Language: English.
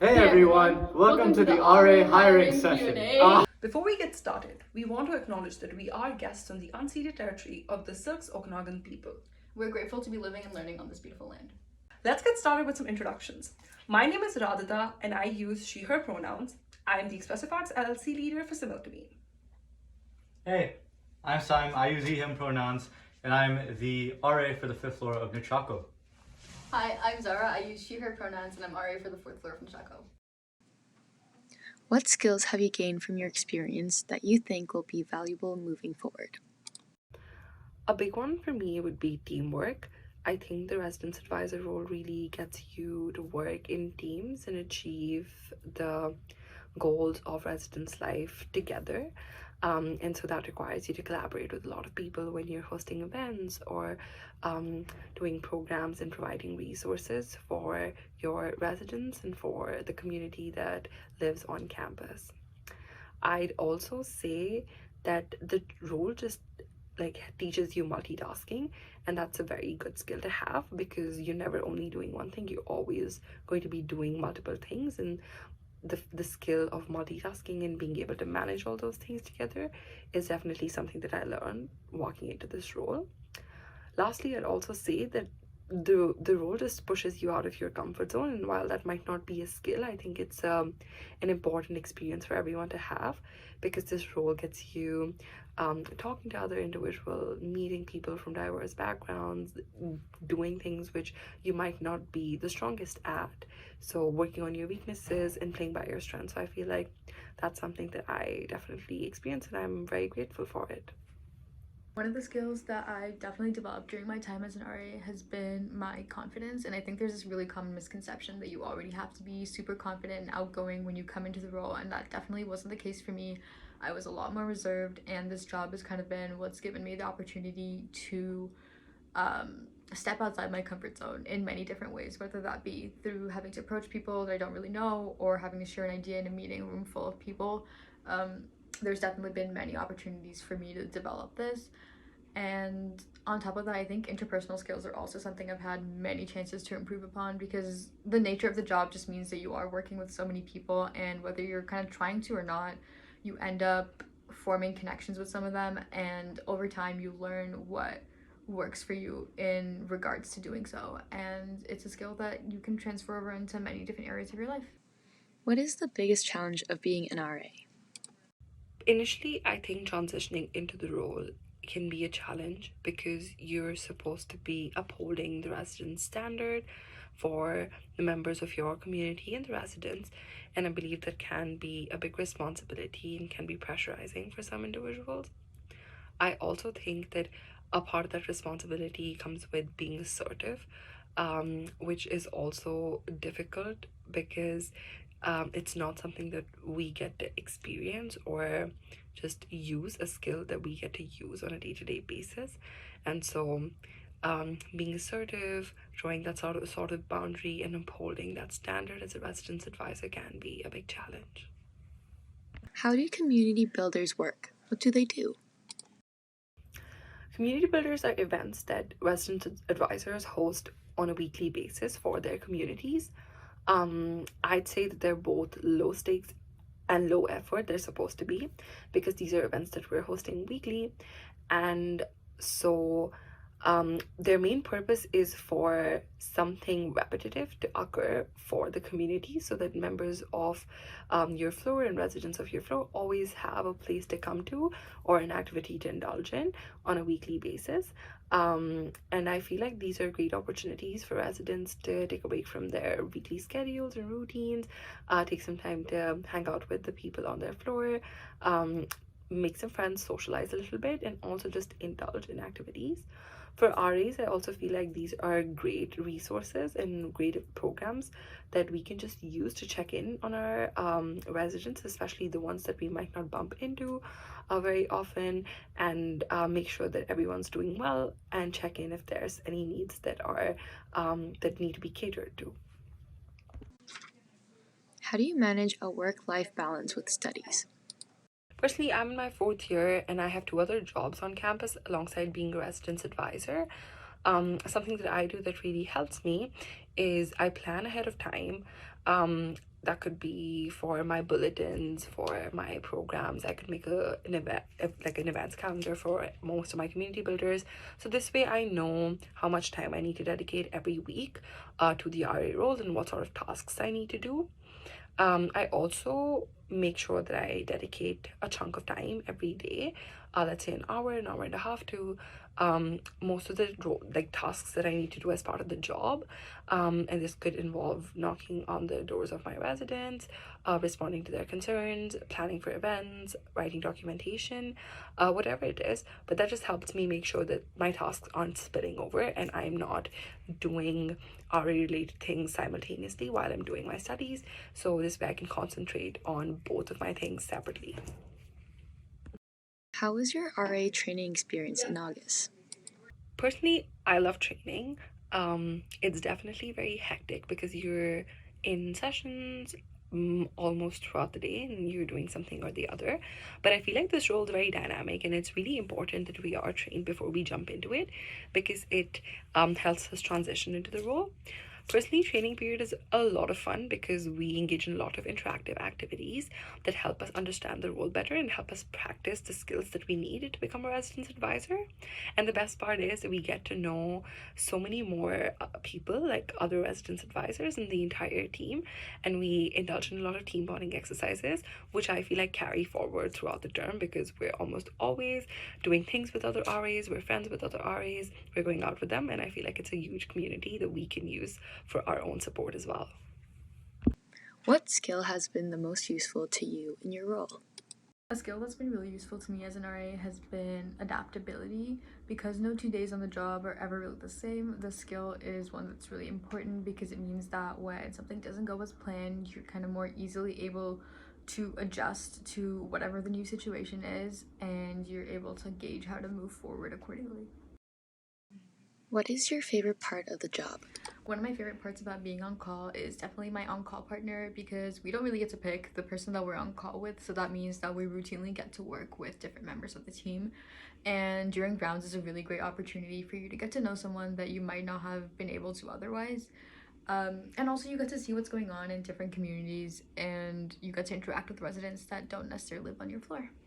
Hey everyone, welcome to the RA hiring session. Q&A. Before we get started, we want to acknowledge that we are guests on the unceded territory of the Silks Okanagan people. We're grateful to be living and learning on this beautiful land. Let's get started with some introductions. My name is Radhita and I use she, her pronouns. I am the Expressive Arts LLC leader for Simulcamine. Hey, I'm Simon, I use he, him pronouns, and I'm the RA for the 5th floor of Nechako. Hi, I'm Zara. I use she, her pronouns, and I'm RA for the 4th floor of Nechako. What skills have you gained from your experience that you think will be valuable moving forward? A big one for me would be teamwork. I think the residence advisor role really gets you to work in teams and achieve the goals of residence life together. And so that requires you to collaborate with a lot of people when you're hosting events or doing programs and providing resources for your residents and for the community that lives on campus. I'd also say that the role just teaches you multitasking, and that's a very good skill to have because you're never only doing one thing, you're always going to be doing multiple things, and the skill of multitasking and being able to manage all those things together is definitely something that I learned walking into this role. Lastly, I'd also say that the role just pushes you out of your comfort zone, and while that might not be a skill, I think it's an important experience for everyone to have because this role gets you talking to other individuals, meeting people from diverse backgrounds, doing things which you might not be the strongest at, so working on your weaknesses and playing by your strengths. So I feel like that's something that I definitely experienced and I'm very grateful for it. One of the skills that I definitely developed during my time as an RA has been my confidence, and I think there's this really common misconception that you already have to be super confident and outgoing when you come into the role, and that definitely wasn't the case for me. I was a lot more reserved, and this job has kind of been what's given me the opportunity to step outside my comfort zone in many different ways, whether that be through having to approach people that I don't really know or having to share an idea in a meeting room full of people. There's definitely been many opportunities for me to develop this. And on top of that, I think interpersonal skills are also something I've had many chances to improve upon because the nature of the job just means that you are working with so many people, and whether you're kind of trying to or not, you end up forming connections with some of them, and over time you learn what works for you in regards to doing so, and it's a skill that you can transfer over into many different areas of your life. What is the biggest challenge of being an RA? Initially, I think transitioning into the role can be a challenge because you're supposed to be upholding the resident standard for the members of your community and the residents, and I believe that can be a big responsibility and can be pressurizing for some individuals. I also think that a part of that responsibility comes with being assertive, which is also difficult because it's not something that we get to experience or just use, a skill that we get to use on a day-to-day basis. And so being assertive, drawing that sort of boundary and upholding that standard as a residence advisor can be a big challenge. How do community builders work? What do they do? Community builders are events that resident advisors host on a weekly basis for their communities. I'd say that they're both low stakes and low effort. They're supposed to be, because these are events that we're hosting weekly, and so their main purpose is for something repetitive to occur for the community so that members of your floor and residents of your floor always have a place to come to or an activity to indulge in on a weekly basis. And I feel like these are great opportunities for residents to take a break from their weekly schedules and routines, take some time to hang out with the people on their floor, make some friends, socialize a little bit, and also just indulge in activities. For RAs, I also feel like these are great resources and great programs that we can just use to check in on our residents, especially the ones that we might not bump into very often, and make sure that everyone's doing well and check in if there's any needs that are that need to be catered to. How do you manage a work-life balance with studies? Personally, I'm in my 4th year and I have 2 other jobs on campus alongside being a residence advisor. Something that I do that really helps me is I plan ahead of time that could be for my bulletins, for my programs. I could make an event, like an events calendar for most of my community builders. So this way I know how much time I need to dedicate every week to the RA role and what sort of tasks I need to do. I also make sure that I dedicate a chunk of time every day, let's say an hour and a half, to most of the tasks that I need to do as part of the job. And this could involve knocking on the doors of my residents, responding to their concerns, planning for events, writing documentation, whatever it is. But that just helps me make sure that my tasks aren't spilling over and I'm not doing RA related things simultaneously while I'm doing my studies. So this way I can concentrate on both of my things separately. How was your RA training experience in August? Personally, I love training. It's definitely very hectic because you're in sessions almost throughout the day and you're doing something or the other. But I feel like this role is very dynamic, and it's really important that we are trained before we jump into it because it helps us transition into the role. Personally, training period is a lot of fun because we engage in a lot of interactive activities that help us understand the role better and help us practice the skills that we need to become a residence advisor. And the best part is that we get to know so many more people, like other residence advisors and the entire team, and we indulge in a lot of team bonding exercises, which I feel like carry forward throughout the term because we're almost always doing things with other RAs, we're friends with other RAs, we're going out with them, and I feel like it's a huge community that we can use for our own support as well. What skill has been the most useful to you in your role? A skill that's been really useful to me as an RA has been adaptability, because no 2 days on the job are ever really the same. The skill is one that's really important because it means that when something doesn't go as planned, you're kind of more easily able to adjust to whatever the new situation is, and you're able to gauge how to move forward accordingly. What is your favorite part of the job? One of my favorite parts about being on call is definitely my on-call partner, because we don't really get to pick the person that we're on call with, so that means that we routinely get to work with different members of the team. And during rounds is a really great opportunity for you to get to know someone that you might not have been able to otherwise. And also you get to see what's going on in different communities, and you get to interact with residents that don't necessarily live on your floor.